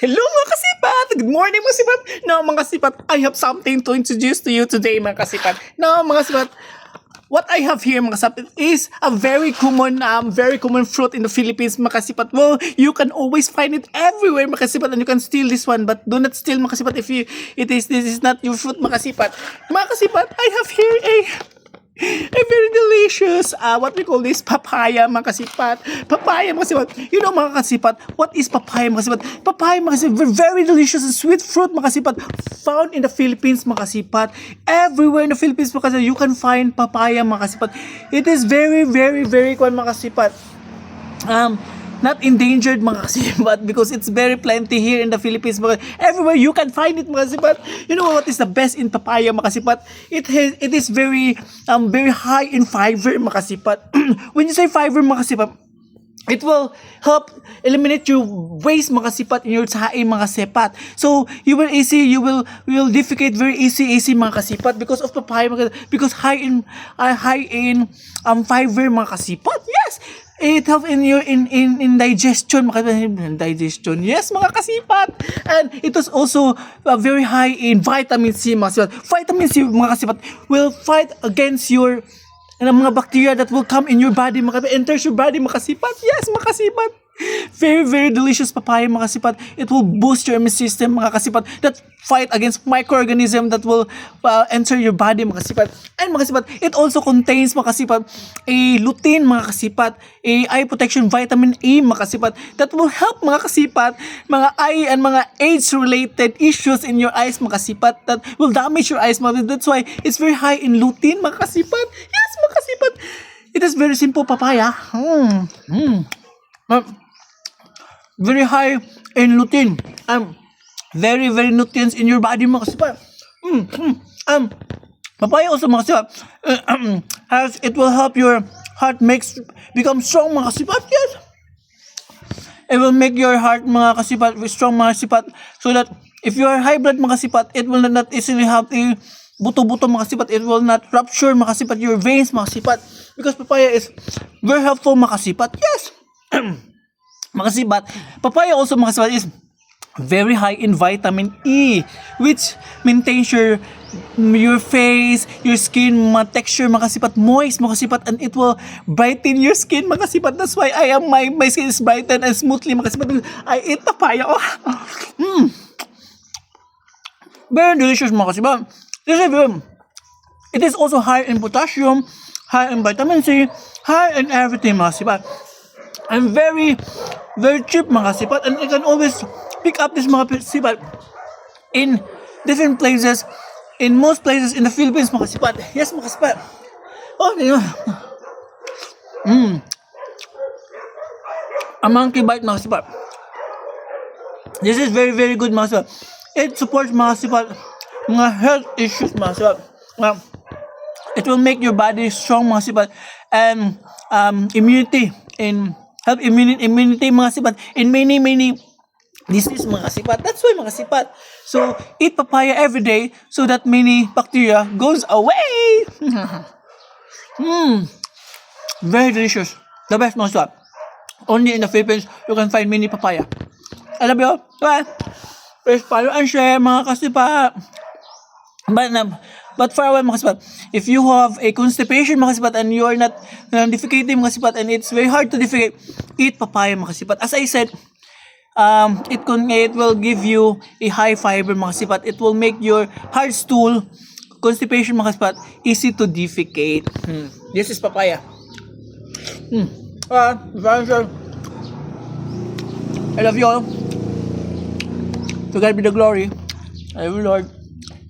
Hello mga kasipat! Good morning mga kasipat! Now mga kasipat, I have something to introduce to you today mga kasipat. Now mga kasipat, what I have here mga kasipat is a very common fruit in the Philippines mga kasipat. Well, you can always find it everywhere mga kasipat, and you can steal this one, but do not steal mga kasipat if this is not your fruit mga kasipat. Mga kasipat, I have here a very delicious, what we call this, papaya mga kasipat. Papaya mga kasipat. You know mga kasipat, what is papaya mga kasipat? Papaya mga kasipat, very delicious and sweet fruit mga kasipat. Found in the Philippines mga kasipat. Everywhere in the Philippines mga kasipat, you can find papaya mga kasipat. It is very mga kasipat. Not endangered mga kasipat, because it's very plenty here in the Philippines. Everywhere you can find it mga kasipat. You know what is the best in papaya mga kasipat? It is very high in fiber mga kasipat. When you say fiber mga kasipat, it will help eliminate your waste mga kasipat in your saing mga kasipat. So you will defecate very easy mga kasipat because of papaya mga kasipat, because high in fiber mga kasipat. Yes, it helps in your in digestion digestion. Yes mga kasipat. And it is also very high in vitamin C mga kasipat. Vitamin C mga kasipat will fight against your mga bacteria that will come in your body, enters your body mga kasipat. Yes mga kasipat. Very delicious papaya mga kasipat. It will boost your immune system mga kasipat, that fight against microorganism that will enter your body mga kasipat. And mga kasipat, it also contains mga kasipat a lutein mga kasipat, a eye protection vitamin A mga kasipat, that will help mga kasipat mga eye and mga age related issues in your eyes mga kasipat, that will damage your eyes mga. That's why it's very high in lutein mga kasipat. Yes mga kasipat. It is very simple papaya. Very high in lutein. Very nutrients in your body mga kasipat. Papaya also mga kasipat, it will help your heart become strong mga kasipat. Yes, it will make your heart mga kasipat strong mga kasipat, so that if you are high blood mga kasipat, it will not easily have a buto-buto mga kasipat. It will not rupture mga kasipat your veins mga kasipat, because papaya is very helpful mga kasipat. Yes. Mga kasipat, papaya also mga kasipat is very high in vitamin E, which maintains your face, your skin, mga texture mga kasipat, moist mga kasipat, and it will brighten your skin mga kasipat. That's why my skin is brightened and smoothly mga kasipat. I eat papaya. Very delicious mga kasipat. It is also high in potassium, high in vitamin C, high in everything mga kasipat. And very cheap mga kasipat, and you can always pick up this mga kasipat in different places, in most places in the Philippines mga kasipat. Yes mga kasipat. Okay. A monkey bite mga kasipat. This is very good mga kasipat. It supports mga kasipat mga health issues mga kasipat. It will make your body strong mga kasipat, and immunity, in help immunity mga kasipat in many disease mga kasipat. That's why mga kasipat, so eat papaya every day so that many bacteria goes away. Very delicious, the best mga kasipat. Only in the Philippines you can find mini papaya. I love you. Bye. Please follow and share mga kasipat. But for a while mga kasipat, if you have a constipation mga kasipat, and you are not defecating mga kasipat, and it's very hard to defecate, eat papaya mga kasipat. As I said, it will give you a high fiber mga kasipat. It will make your hard stool, constipation mga kasipat, easy to defecate. This is papaya. I love you all. To God be the glory. I will Lord.